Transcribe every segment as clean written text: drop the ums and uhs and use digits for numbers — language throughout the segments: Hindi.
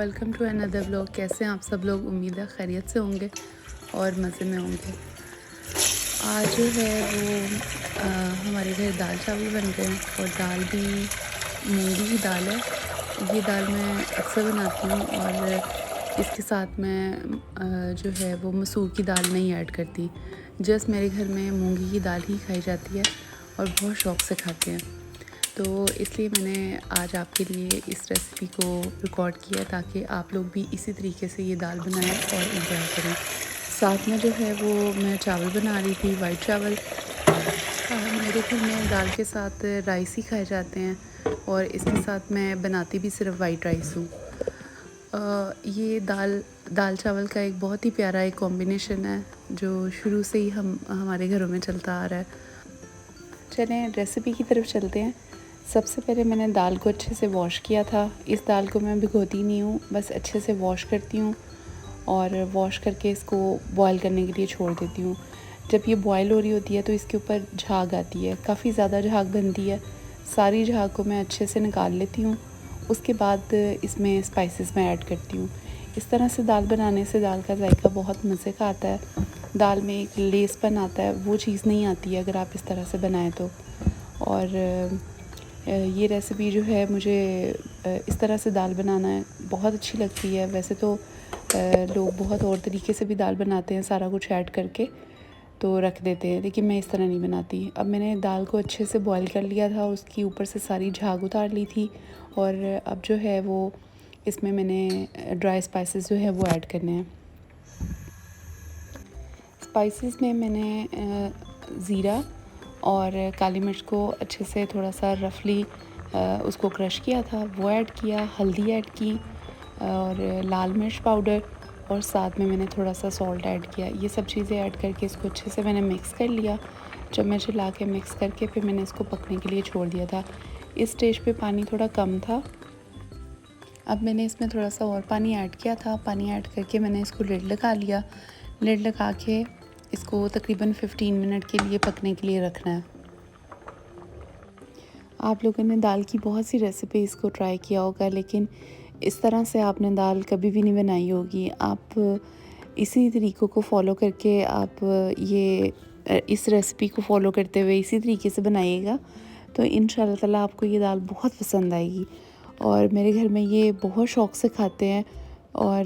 Welcome to another vlog. कैसे हैं आप सब लोग? उम्मीद है खैरियत से होंगे और मज़े में होंगे। आज जो है वो हमारे घर दाल चावल बन रहे हैं और दाल भी मूंगी की दाल है। ये दाल मैं अक्सर बनाती हूँ और इसके साथ मैं जो है वो मसूर की दाल नहीं ऐड करती। जस्ट मेरे घर में मूंगी की दाल ही खाई जाती है और बहुत शौक़ से खाते हैं। तो इसलिए मैंने आज आपके लिए इस रेसिपी को रिकॉर्ड किया ताकि आप लोग भी इसी तरीके से ये दाल बनाएं और एंजॉय करें। साथ में जो है वो मैं चावल बना रही थी, वाइट चावल। मेरे घर में दाल के साथ राइस ही खाए जाते हैं और इसके साथ मैं बनाती भी सिर्फ वाइट राइस हूँ। ये दाल चावल का एक बहुत ही प्यारा एक कॉम्बिनेशन है जो शुरू से ही हमारे घरों में चलता आ रहा है। चलें रेसिपी की तरफ चलते हैं। सबसे पहले मैंने दाल को अच्छे से वॉश किया था। इस दाल को मैं भिगोती नहीं हूँ, बस अच्छे से वॉश करती हूँ और वॉश करके इसको बॉईल करने के लिए छोड़ देती हूँ। जब ये बॉईल हो रही होती है तो इसके ऊपर झाग आती है, काफ़ी ज़्यादा झाग बनती है। सारी झाग को मैं अच्छे से निकाल लेती हूँ। उसके बाद इसमें स्पाइसेस मैं ऐड करती हूँ। इस तरह से दाल बनाने से दाल का जायका बहुत मज़े का आता है। दाल में एक लेसपन आता है, वो चीज़ नहीं आती है अगर आप इस तरह से बनाएं तो। और ये रेसिपी जो है मुझे इस तरह से दाल बनाना बहुत अच्छी लगती है। वैसे तो लोग बहुत और तरीके से भी दाल बनाते हैं, सारा कुछ ऐड करके तो रख देते हैं, लेकिन मैं इस तरह नहीं बनाती। अब मैंने दाल को अच्छे से बॉईल कर लिया था, उसकी ऊपर से सारी झाग उतार ली थी और अब जो है वो इसमें मैंने ड्राई स्पाइसेस जो है वो ऐड करने हैं। स्पाइसेस में मैंने ज़ीरा और काली मिर्च को अच्छे से थोड़ा सा रफली उसको क्रश किया था, वो ऐड किया, हल्दी ऐड की और लाल मिर्च पाउडर और साथ में मैंने थोड़ा सा सॉल्ट ऐड किया। ये सब चीज़ें ऐड करके इसको अच्छे से मैंने मिक्स कर लिया। चम्मच हिला के मिक्स करके फिर मैंने इसको पकने के लिए छोड़ दिया था। इस स्टेज पे पानी थोड़ा कम था। अब मैंने इसमें थोड़ा सा और पानी ऐड किया था। पानी ऐड करके मैंने इसको लिड लगा लिया। लिड लगा के इसको तकरीबन 15 मिनट के लिए पकने के लिए रखना है। आप लोगों ने दाल की बहुत सी रेसिपीज़ को ट्राई किया होगा, लेकिन इस तरह से आपने दाल कभी भी नहीं बनाई होगी। आप इसी तरीक़ों को फॉलो करके आप इस रेसिपी को फॉलो करते हुए इसी तरीके से बनाइएगा तो इंशाल्लाह ताला आपको ये दाल बहुत पसंद आएगी। और मेरे घर में ये बहुत शौक़ से खाते हैं और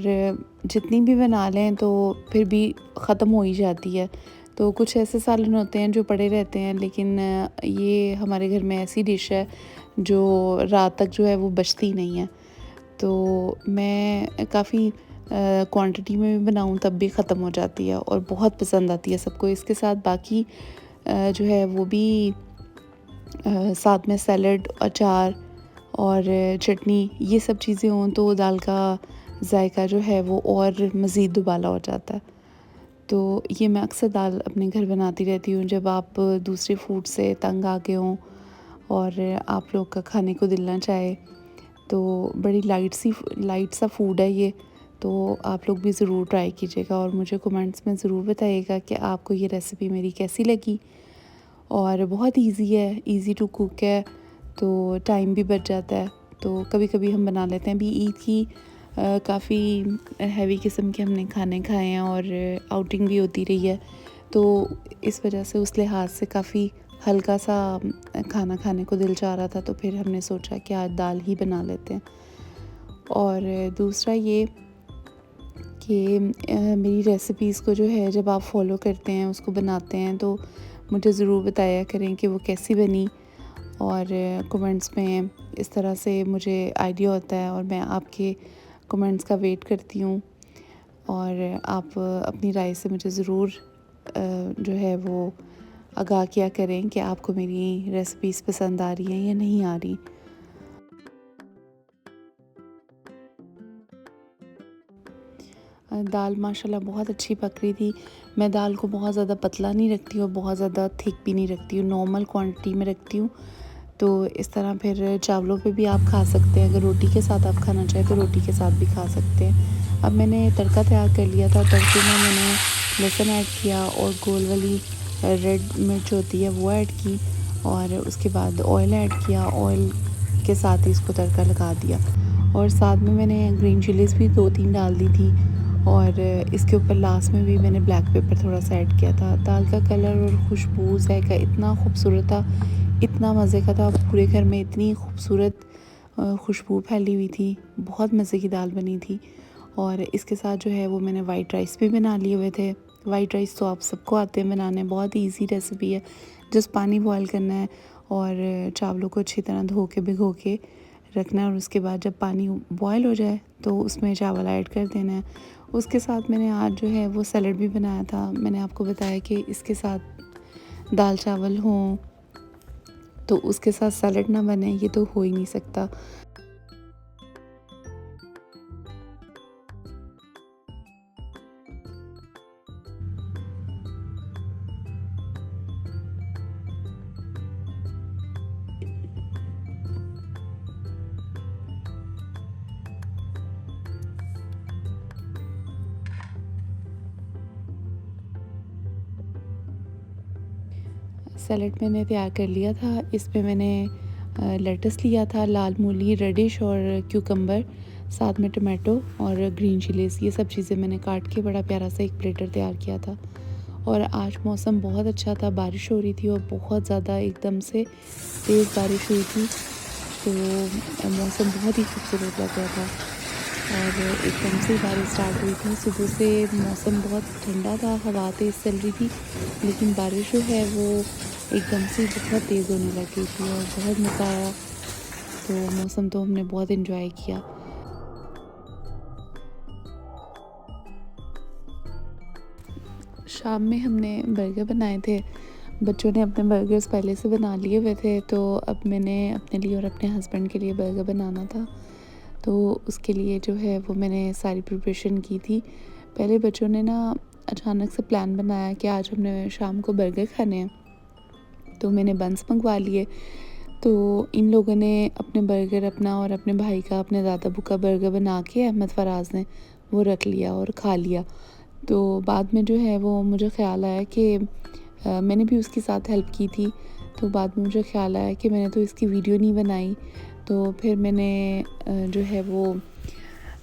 जितनी भी बना लें तो फिर भी ख़त्म हो ही जाती है। तो कुछ ऐसे सालन होते हैं जो पड़े रहते हैं, लेकिन ये हमारे घर में ऐसी डिश है जो रात तक जो है वो बचती नहीं है। तो मैं काफ़ी क्वांटिटी में भी बनाऊँ तब भी ख़त्म हो जाती है और बहुत पसंद आती है सबको। इसके साथ बाकी जो है वो भी साथ में सैलड, अचार और चटनी, ये सब चीज़ें हों तो दाल का जायका जो है वो और मज़ीद दुबाला हो जाता है। तो ये मैं अक्सर दाल अपने घर बनाती रहती हूँ जब आप दूसरे फूड से तंग आ गए हों और आप लोग का खाने को दिल ना चाहे। तो बड़ी लाइट सा फूड है ये, तो आप लोग भी ज़रूर ट्राई कीजिएगा और मुझे कमेंट्स में ज़रूर बताइएगा कि आपको ये रेसिपी मेरी कैसी लगी। और बहुत इजी है, इजी टू कुक है, तो टाइम भी बच जाता है। तो कभी कभी हम बना लेते हैं। अभी ईद की काफ़ी हैवी किस्म के हमने खाने खाए हैं और आउटिंग भी होती रही है, तो इस वजह से उस लिहाज से काफ़ी हल्का सा खाना खाने को दिल चाह रहा था, तो फिर हमने सोचा कि आज दाल ही बना लेते हैं। और दूसरा ये कि मेरी रेसिपीज़ को जो है जब आप फॉलो करते हैं, उसको बनाते हैं, तो मुझे ज़रूर बताया करें कि वो कैसी बनी और कमेंट्स में। इस तरह से मुझे आइडिया होता है और मैं आपके कमेंट्स का वेट करती हूँ और आप अपनी राय से मुझे ज़रूर जो है वो आगाह किया करें कि आपको मेरी रेसिपीज़ पसंद आ रही हैं या नहीं आ रही। दाल माशाल्लाह बहुत अच्छी पक रही थी। मैं दाल को बहुत ज़्यादा पतला नहीं रखती और बहुत ज़्यादा थिक भी नहीं रखती हूँ, नॉर्मल क्वांटिटी में रखती हूँ। तो इस तरह फिर चावलों पे भी आप खा सकते हैं। अगर रोटी के साथ आप खाना चाहें तो रोटी के साथ भी खा सकते हैं। अब मैंने तड़का तैयार कर लिया था। तड़के में मैंने लहसुन ऐड किया और गोल वाली रेड मिर्च होती है वो ऐड की और उसके बाद ऑयल ऐड किया। ऑयल के साथ ही इसको तड़का लगा दिया और साथ में मैंने ग्रीन चिलीज़ भी 2-3 डाल दी थी और इसके ऊपर लास्ट में भी मैंने ब्लैक पेपर थोड़ा सा ऐड किया था। दाल का कलर और खुशबू जायका इतना खूबसूरत था, इतना मज़े का था, पूरे घर में इतनी खूबसूरत खुशबू फैली हुई थी, बहुत मज़े की दाल बनी थी। और इसके साथ जो है वो मैंने वाइट राइस भी बना लिए हुए थे। वाइट राइस तो आप सबको आते हैं बनाने, बहुत ईजी रेसिपी है। जस्ट पानी बॉयल करना है और चावलों को अच्छी तरह धो के भिगो के रखना है और उसके बाद जब पानी बॉयल हो जाए तो उसमें चावल ऐड कर देना है। उसके साथ मैंने आज जो है वो सैलड भी बनाया था। मैंने आपको बताया कि इसके साथ दाल चावल हों तो उसके साथ सैलड ना बने, ये तो हो ही नहीं सकता। सैलेड मैंने तैयार कर लिया था। इसमें मैंने लेटस लिया था, लाल मूली, रेडिश और क्यूकम्बर, साथ में टमाटो और ग्रीन चिलीज़, ये सब चीज़ें मैंने काट के बड़ा प्यारा सा एक प्लेटर तैयार किया था। और आज मौसम बहुत अच्छा था, बारिश हो रही थी और बहुत ज़्यादा एकदम से तेज़ बारिश हुई थी, तो मौसम बहुत ही खूबसूरत लग रहा था। और एकदम से बारिश स्टार्ट हुई थी। सुबह से मौसम बहुत ठंडा था, हवा तेज़ चल रही थी, लेकिन बारिश जो है वो एकदम से बहुत तेज़ होने लग गई थी और बहुत मज़ा आया। तो मौसम तो हमने बहुत एंजॉय किया। शाम में हमने बर्गर बनाए थे। बच्चों ने अपने बर्गर्स पहले से बना लिए हुए थे, तो अब मैंने अपने लिए और अपने हस्बैंड के लिए बर्गर बनाना था। तो उसके लिए जो है वो मैंने सारी प्रिपरेशन की थी। पहले बच्चों ने ना अचानक से प्लान बनाया कि आज हमने शाम को बर्गर खाने हैं, तो मैंने बन्स मंगवा लिए। तो इन लोगों ने अपने बर्गर अपना और अपने भाई का, अपने दादाबू का बर्गर बना के अहमद फराज ने वो रख लिया और खा लिया। तो बाद में जो है वो मुझे ख़्याल आया कि मैंने भी उसके साथ हेल्प की थी। तो बाद में मुझे ख़्याल आया कि मैंने तो इसकी वीडियो नहीं बनाई। तो फिर मैंने जो है वो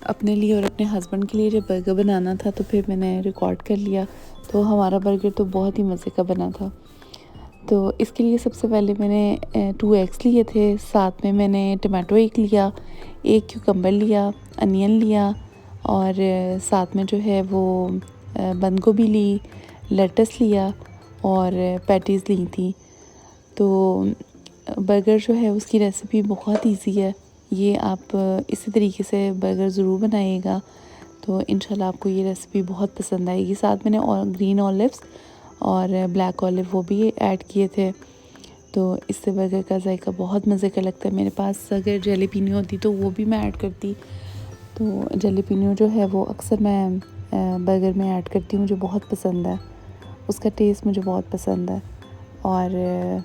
अपने लिए और अपने हस्बैंड के लिए जब बर्गर बनाना था तो फिर मैंने रिकॉर्ड कर लिया। तो हमारा बर्गर तो बहुत ही मज़े का बना था। तो इसके लिए सबसे पहले मैंने 2 एग्स लिए थे, साथ में मैंने टमाटो एक लिया, 1 क्यूकम्बर लिया, अनियन लिया और साथ में जो है वो बंद गोभी ली, लेटस लिया और पैटीज़ ली थी। तो बर्गर जो है उसकी रेसिपी बहुत ईज़ी है। ये आप इसी तरीके से बर्गर ज़रूर बनाइएगा, तो इंशाल्लाह आपको ये रेसिपी बहुत पसंद आएगी। साथ मैंने और ग्रीन ऑलिव्स और ब्लैक ऑलिव वो भी ऐड किए थे, तो इससे बर्गर का जायका बहुत मज़े का लगता है। मेरे पास अगर जलेपिनो होती तो वो भी मैं ऐड करती। तो जलेपिनो जो है वो अक्सर मैं बर्गर में ऐड करती हूँ, मुझे बहुत पसंद है, उसका टेस्ट मुझे बहुत पसंद है। और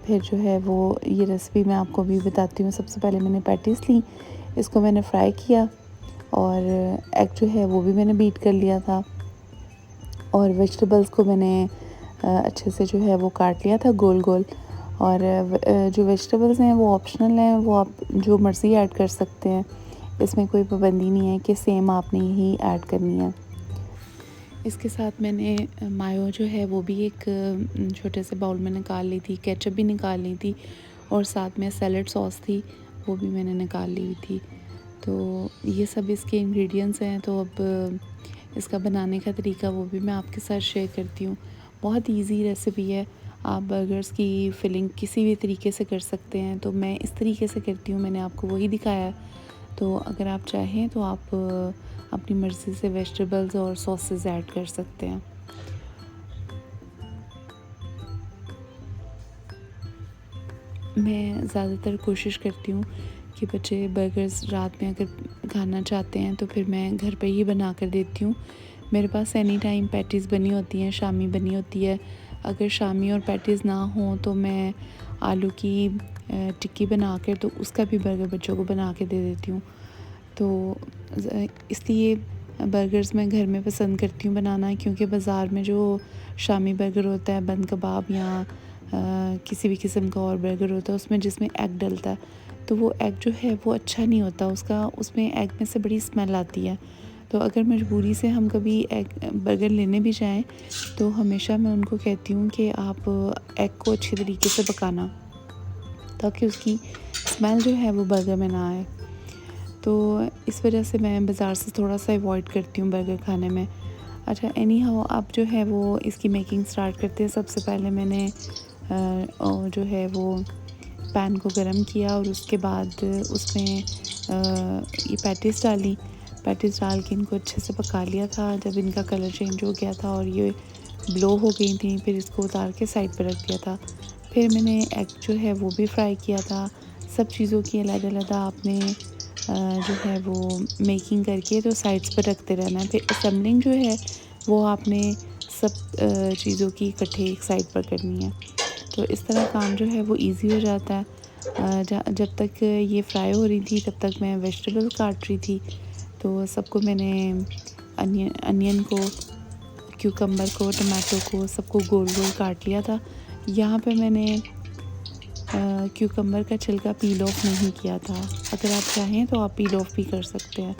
फिर जो है वो ये रेसिपी मैं आपको अभी बताती हूँ। सबसे पहले मैंने पैटीज़ ली, इसको मैंने फ्राई किया और एग जो है वो भी मैंने बीट कर लिया था और वेजिटेबल्स को मैंने अच्छे से जो है वो काट लिया था गोल गोल। और जो वेजिटेबल्स हैं वो ऑप्शनल हैं, वो आप जो मर्ज़ी ऐड कर सकते हैं, इसमें कोई पाबंदी नहीं है कि सेम आपने ही ऐड करनी है। इसके साथ मैंने मायो जो है वो भी एक छोटे से बाउल में निकाल ली थी, केचप भी निकाल ली थी और साथ में सैलड सॉस थी, वो भी मैंने निकाल ली हुई थी। तो ये सब इसके इंग्रेडिएंट्स हैं। तो अब इसका बनाने का तरीका वो भी मैं आपके साथ शेयर करती हूँ। बहुत इजी रेसिपी है, आप बर्गर्स की फिलिंग किसी भी तरीके से कर सकते हैं, तो मैं इस तरीके से करती हूँ, मैंने आपको वही दिखाया है। तो अगर आप चाहें तो आप अपनी मर्ज़ी से वेजिटेबल्स और सॉसेस ऐड कर सकते हैं। मैं ज़्यादातर कोशिश करती हूँ कि बच्चे बर्गर्स रात में अगर खाना चाहते हैं तो फिर मैं घर पे ही बना कर देती हूँ। मेरे पास एनी टाइम पैटीज़ बनी होती हैं, शामी बनी होती है। अगर शामी और पैटीज़ ना हों तो मैं आलू की टिक्की बना कर तो उसका भी बर्गर बच्चों को बना के दे देती हूँ। तो इसलिए बर्गर्स मैं घर में पसंद करती हूँ बनाना, क्योंकि बाज़ार में जो शामी बर्गर होता है, बंद कबाब या किसी भी किस्म का और बर्गर होता है, उसमें जिसमें एग डलता है, तो तो वो एग जो है वो अच्छा नहीं होता, उसका उसमें एग में से बड़ी स्मेल आती है। तो अगर मजबूरी से हम कभी एग बर्गर लेने भी जाएं तो हमेशा मैं उनको कहती हूँ कि आप एग को अच्छी तरीके से पकाना, ताकि उसकी स्मेल जो है वो बर्गर में ना आए। तो इस वजह से मैं बाज़ार से थोड़ा सा अवॉइड करती हूँ बर्गर खाने में। अच्छा, एनी हाउ आप जो है वो इसकी मेकिंग स्टार्ट करते हैं। सबसे पहले मैंने जो है वो पैन को गरम किया और उसके बाद उसमें ये पैटीज़ डाली। पैटीज़ डाल के इनको अच्छे से पका लिया था। जब इनका कलर चेंज हो गया था और ये ब्लो हो गई थी, फिर इसको उतार के साइड पर रख दिया था। फिर मैंने एग जो है वो भी फ्राई किया था। सब चीज़ों की अलग-अलग आपने जो है वो मेकिंग करके तो साइड्स पर रखते रहना है। फिर असेंबलिंग जो है वो आपने सब चीज़ों की इकट्ठे एक साइड पर करनी है। तो इस तरह काम जो है वो ईज़ी हो जाता है। जब तक ये फ्राई हो रही थी तब तक मैं वेजिटेबल काट रही थी। तो सबको मैंने अनियन को, क्यूकम्बर को, टमाटो को, सबको गोल-गोल काट लिया था। यहाँ पे मैंने क्यूकम्बर का छिलका पील ऑफ नहीं किया था। अगर आप चाहें तो आप पील ऑफ भी कर सकते हैं।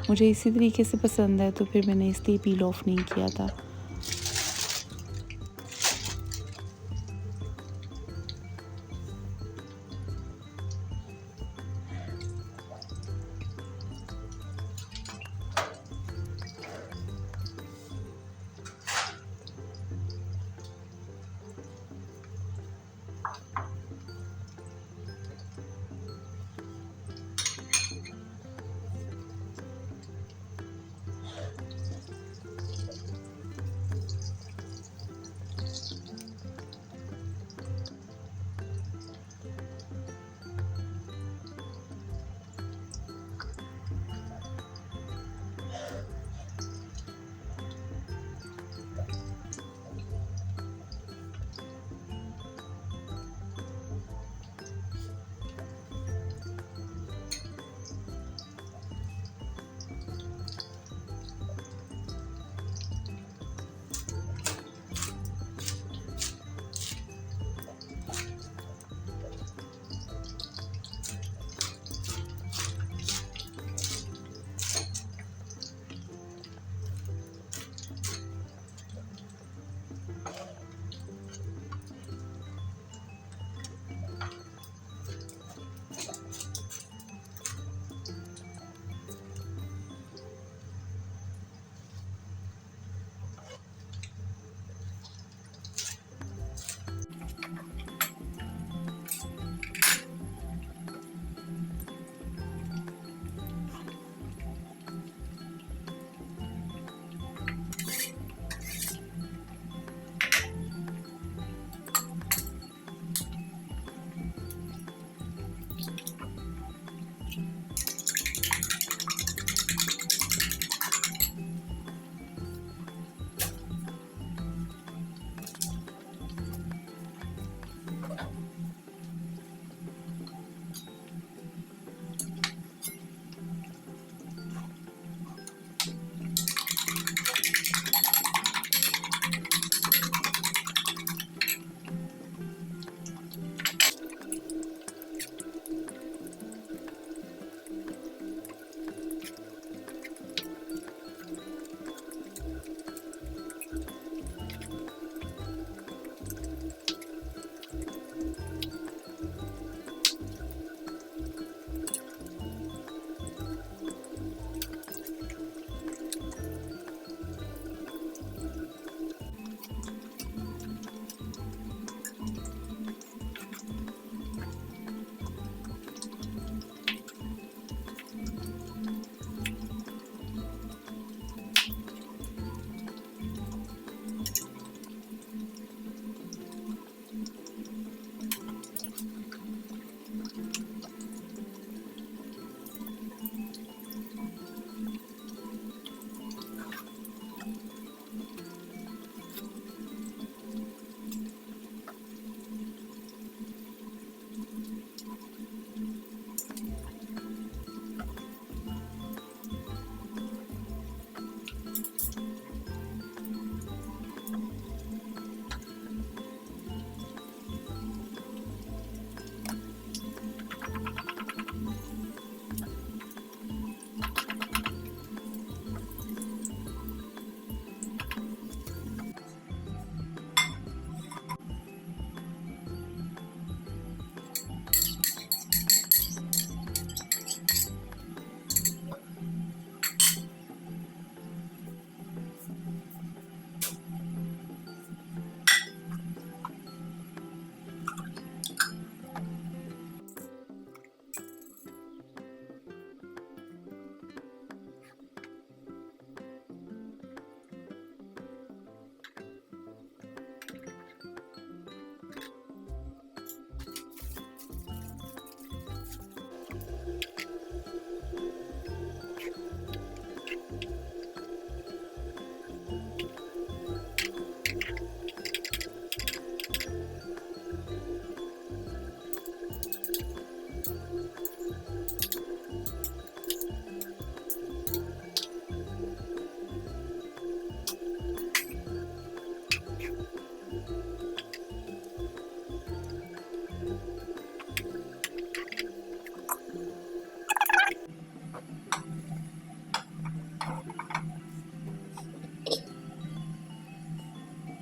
मुझे इसी तरीके से पसंद है तो फिर मैंने इसलिए पील ऑफ नहीं किया था।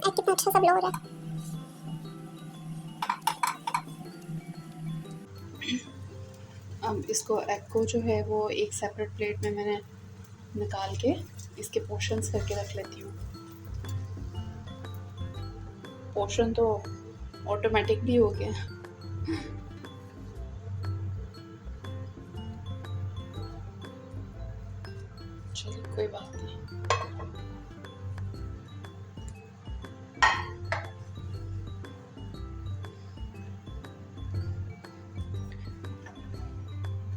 एग कितना अच्छा सा ब्लो हो रहा है। अब इसको एग को जो है वो एक सेपरेट प्लेट में मैंने निकाल के इसके पोर्शंस करके रख लेती हूँ। पोर्शन तो ऑटोमेटिकली हो गया। चलिए कोई बात नहीं।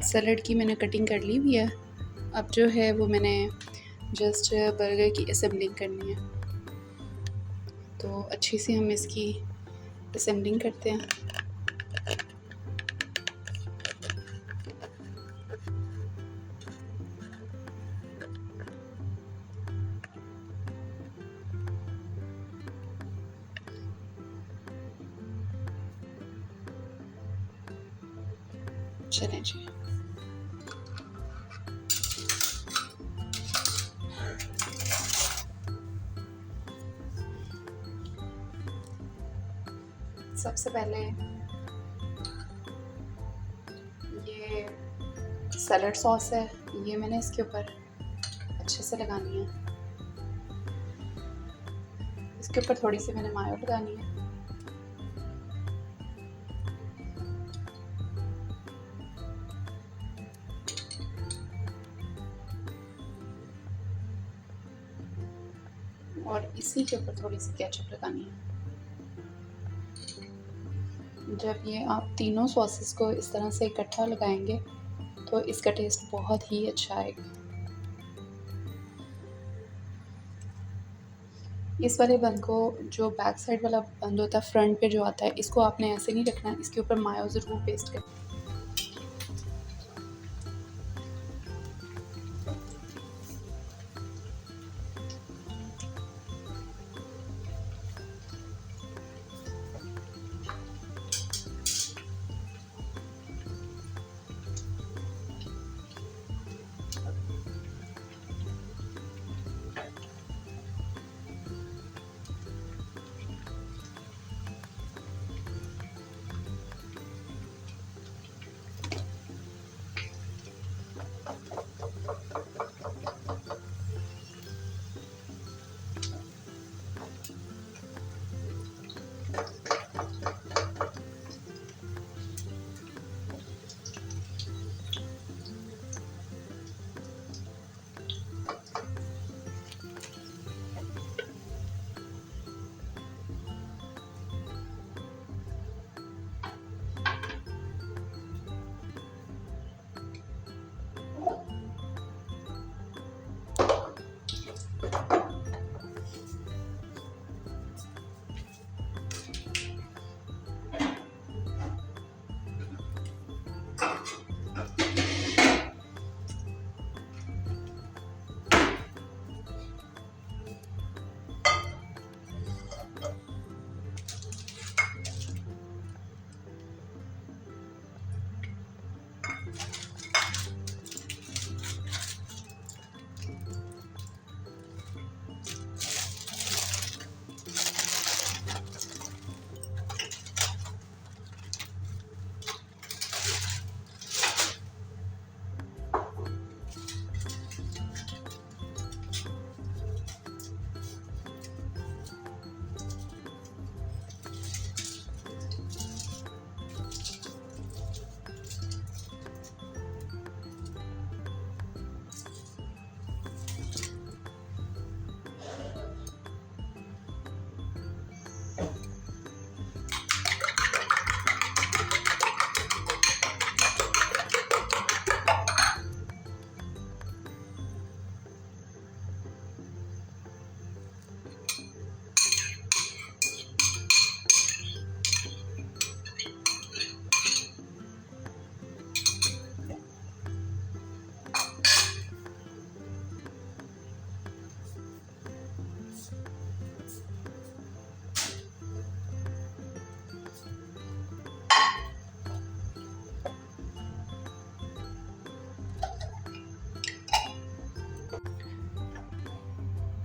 सैलड की मैंने कटिंग कर ली हुई है। अब जो है वो मैंने जस्ट बर्गर की असेंबलिंग करनी है, तो अच्छी सी हम इसकी असेंबलिंग करते हैं। चलें जी। सबसे पहले ये सैलड सॉस है, ये मैंने इसके ऊपर अच्छे से लगानी है। इसके ऊपर थोड़ी सी मैंने मायो लगानी है। और इसी के ऊपर थोड़ी सी केचप लगानी है। जब ये आप तीनों सॉसेस को इस तरह से इकट्ठा लगाएंगे तो इसका टेस्ट बहुत ही अच्छा आएगा। इस वाले बंद को, जो बैक साइड वाला बंद होता है फ्रंट पे जो आता है, इसको आपने ऐसे नहीं रखना, इसके ऊपर मायो ज़रूर पेस्ट कर।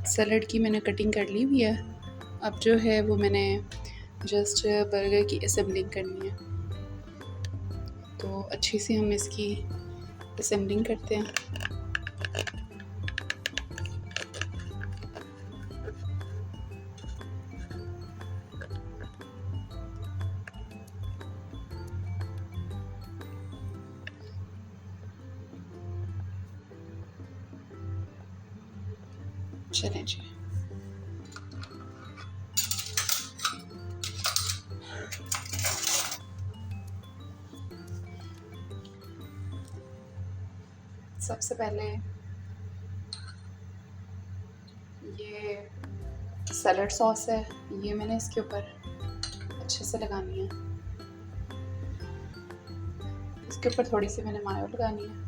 सैलड की मैंने कटिंग कर ली हुई है। अब जो है वो मैंने जस्ट बर्गर की असेंबलिंग करनी है, तो अच्छी सी हम इसकी असेंबलिंग करते हैं। चलें जी। सबसे पहले ये सैलड सॉस है, ये मैंने इसके ऊपर अच्छे से लगानी है। इसके ऊपर थोड़ी सी मैंने मायो लगानी है।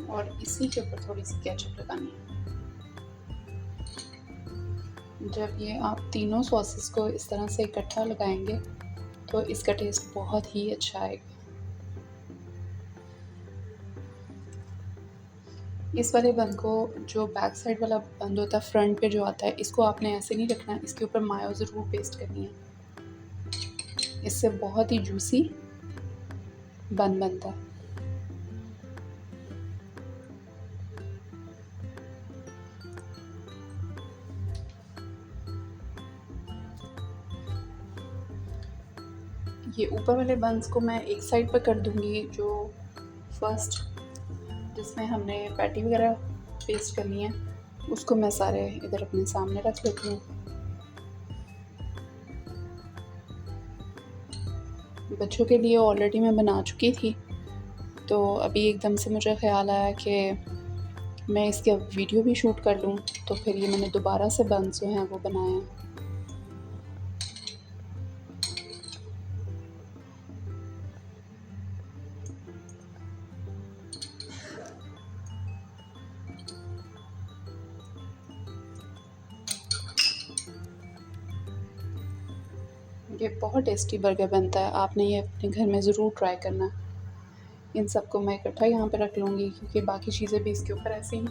और इसी के ऊपर थोड़ी सी केचप लगानी है। जब ये आप तीनों सॉसेस को इस तरह से इकट्ठा लगाएंगे तो इसका टेस्ट बहुत ही अच्छा आएगा। इस वाले बंद को, जो बैक साइड वाला बंद होता है फ्रंट पे जो आता है, इसको आपने ऐसे नहीं रखना है, इसके ऊपर मायो ज़रूर पेस्ट करनी है। इससे बहुत ही जूसी बन बनता है। ये ऊपर वाले बंस को मैं एक साइड पर कर दूंगी, जो फर्स्ट जिसमें हमने पैटी वगैरह पेस्ट करनी है उसको मैं सारे इधर अपने सामने रख लेती हूँ। बच्चों के लिए ऑलरेडी मैं बना चुकी थी, तो अभी एकदम से मुझे ख़्याल आया कि मैं इसके वीडियो भी शूट कर लूँ, तो फिर ये मैंने दोबारा से बंस जो हैं वो बनाए हैं। ये बहुत टेस्टी बर्गर बनता है, आपने ये अपने घर में ज़रूर ट्राई करना। इन सबको मैं इकट्ठा यहाँ पे रख लूँगी क्योंकि बाकी चीज़ें भी इसके ऊपर ऐसे ही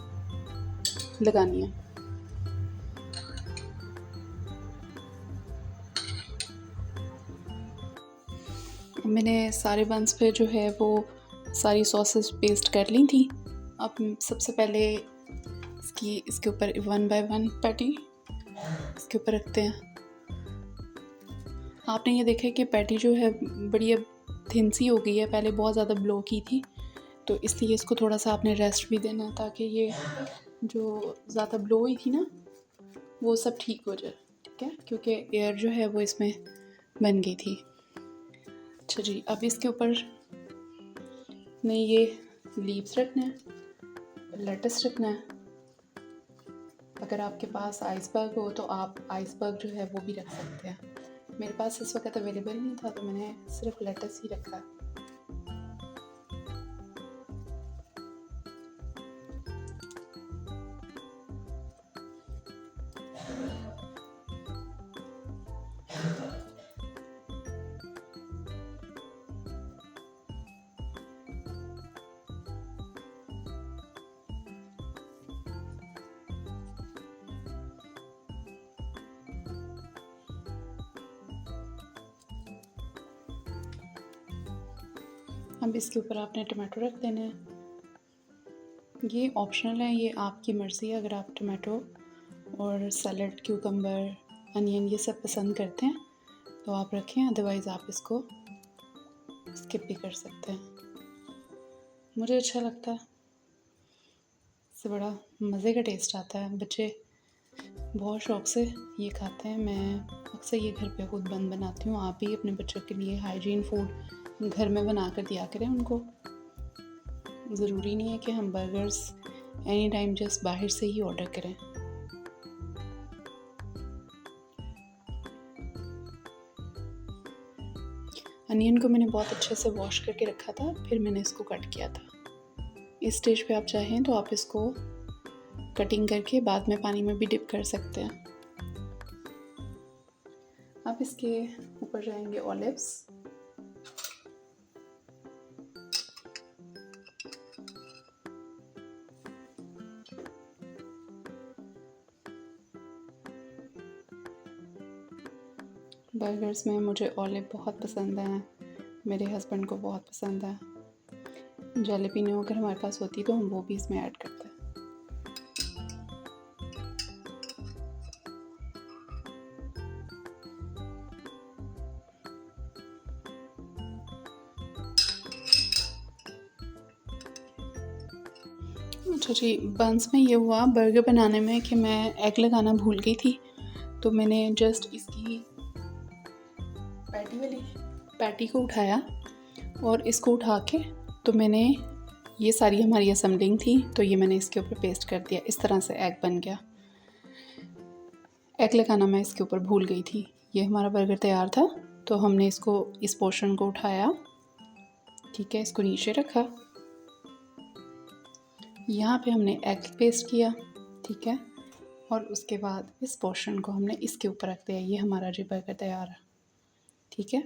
लगानी है। मैंने सारे बंस पे जो है वो सारी सॉसेस पेस्ट कर ली थी। अब सबसे पहले इसके ऊपर 1 बाय 1 पैटी इसके ऊपर रखते हैं। आपने ये देखा कि पैटी जो है बड़ी अब थिन सी हो गई है, पहले बहुत ज़्यादा ब्लो की थी, तो इसलिए इसको थोड़ा सा आपने रेस्ट भी देना ताकि ये जो ज़्यादा ब्लो हुई थी ना वो सब ठीक हो जाए, ठीक है, क्योंकि एयर जो है वो इसमें बन गई थी। अच्छा जी, अब इसके ऊपर नहीं ये लीव्स रखना है, लेटस रखना है। अगर आपके पास आइसबर्ग हो तो आप आइसबर्ग जो है वो भी रख सकते हैं। मेरे पास इस वक्त अवेलेबल नहीं था तो मैंने सिर्फ लेटस ही रखा। अब इसके ऊपर आपने टमाटो रख देना है। ये ऑप्शनल है, ये आपकी मर्ज़ी है। अगर आप टमाटो और सैलड, क्यूकम्बर, अनियन ये सब पसंद करते हैं तो आप रखें, अदरवाइज़ आप इसको स्किप भी कर सकते हैं। मुझे अच्छा लगता है, इससे बड़ा मज़े का टेस्ट आता है। बच्चे बहुत शौक़ से ये खाते हैं। मैं अक्सर ये घर पे खुद बनाती हूँ। आप भी अपने बच्चों के लिए हाइजीन फूड घर में बना कर दिया करें उनको। ज़रूरी नहीं है कि हम बर्गर्स एनी टाइम जस्ट बाहर से ही ऑर्डर करें। अनियन को मैंने बहुत अच्छे से वॉश करके रखा था, फिर मैंने इसको कट किया था। इस स्टेज पे आप चाहें तो आप इसको कटिंग करके बाद में पानी में भी डिप कर सकते हैं। अब इसके ऊपर जाएंगे ऑलिव्स। बर्गर्स में मुझे ऑलिव बहुत पसंद है, मेरे हस्बैंड को बहुत पसंद है। जैलेपिनो अगर हमारे पास होती तो हम वो भी इसमें ऐड करते हैं। अच्छा जी, बंस में ये हुआ बर्गर बनाने में कि मैं एग लगाना भूल गई थी, तो मैंने जस्ट इसकी पैटी को उठाया और इसको उठा के तो मैंने ये सारी हमारी असेंबलिंग थी तो ये मैंने इसके ऊपर पेस्ट कर दिया। इस तरह से एग बन गया। एग लगाना मैं इसके ऊपर भूल गई थी। ये हमारा बर्गर तैयार था तो हमने इसको इस पोर्शन को उठाया, ठीक है, इसको नीचे रखा, यहाँ पे हमने एग पेस्ट किया, ठीक है, और उसके बाद इस पोर्शन को हमने इसके ऊपर रख दिया। ये हमारा जी बर्गर तैयार है, ठीक है।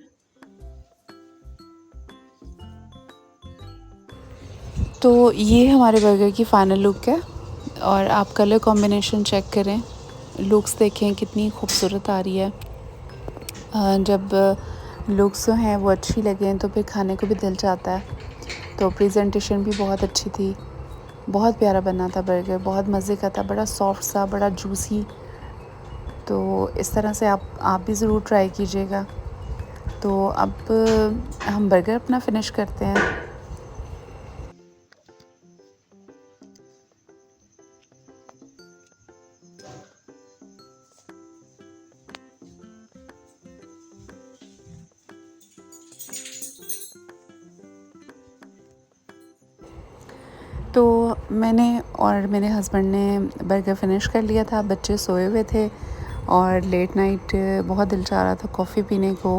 तो ये हमारे बर्गर की फ़ाइनल लुक है और आप कलर कॉम्बिनेशन चेक करें, लुक्स देखें कितनी खूबसूरत आ रही है। जब लुक्स जो हैं वो अच्छी लगें तो फिर खाने को भी दिल चाहता है। तो प्रेजेंटेशन भी बहुत अच्छी थी, बहुत प्यारा बना था बर्गर, बहुत मज़े का था, बड़ा सॉफ्ट सा, बड़ा जूसी। तो इस तरह से आप भी ज़रूर ट्राई कीजिएगा। तो अब हम बर्गर अपना फिनिश करते हैं। तो मैंने और मेरे हस्बैंड ने बर्गर फ़िनिश कर लिया था। बच्चे सोए हुए थे और लेट नाइट बहुत दिल चाह रहा था कॉफ़ी पीने को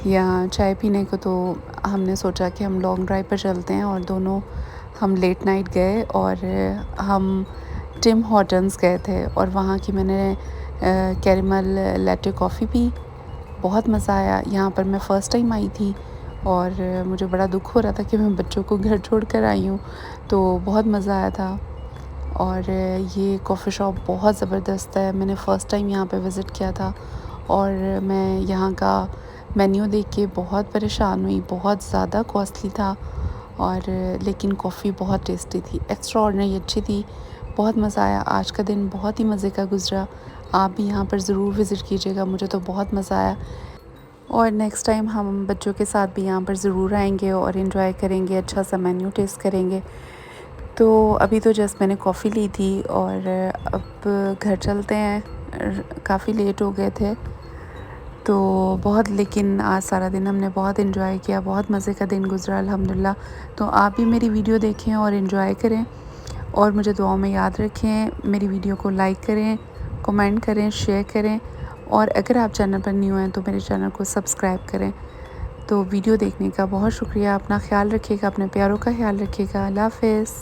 या चाय पीने को, तो हमने सोचा कि हम लॉन्ग ड्राइव पर चलते हैं और दोनों हम लेट नाइट गए और हम टिम हॉर्टन्स गए थे और वहाँ की मैंने कैरेमल लैटे कॉफ़ी पी। बहुत मज़ा आया। यहाँ पर मैं फ़र्स्ट टाइम आई थी और मुझे बड़ा दुख हो रहा था कि मैं बच्चों को घर छोड़ कर आई हूँ, तो बहुत मज़ा आया था। और ये कॉफ़ी शॉप बहुत ज़बरदस्त है। मैंने फ़र्स्ट टाइम यहाँ पे विज़िट किया था और मैं यहाँ का मेन्यू देख के बहुत परेशान हुई। बहुत ज़्यादा कॉस्टली था और लेकिन कॉफ़ी बहुत टेस्टी थी, एक्स्ट्रा ऑर्डिनरी अच्छी थी। बहुत मज़ा आया। आज का दिन बहुत ही मज़े का गुज़रा। आप भी यहाँ पर ज़रूर विज़िट कीजिएगा, मुझे तो बहुत मज़ा आया। और नेक्स्ट टाइम हम बच्चों के साथ भी यहाँ पर ज़रूर आएंगे और इन्जॉय करेंगे, अच्छा सा मेन्यू टेस्ट करेंगे। तो अभी तो जस्ट मैंने कॉफ़ी ली थी और अब घर चलते हैं। काफ़ी लेट हो गए थे तो बहुत, लेकिन आज सारा दिन हमने बहुत इन्जॉय किया, बहुत मज़े का दिन गुज़रा अल्हम्दुलिल्लाह। तो आप भी मेरी वीडियो देखें और इन्जॉय करें और मुझे दुआओं में याद रखें। मेरी वीडियो को लाइक करें, कमेंट करें, शेयर करें और अगर आप चैनल पर न्यू हैं तो मेरे चैनल को सब्सक्राइब करें। तो वीडियो देखने का बहुत शुक्रिया। अपना ख्याल रखिएगा, अपने प्यारों का ख्याल रखिएगा। अल्लाह हाफ़िज़।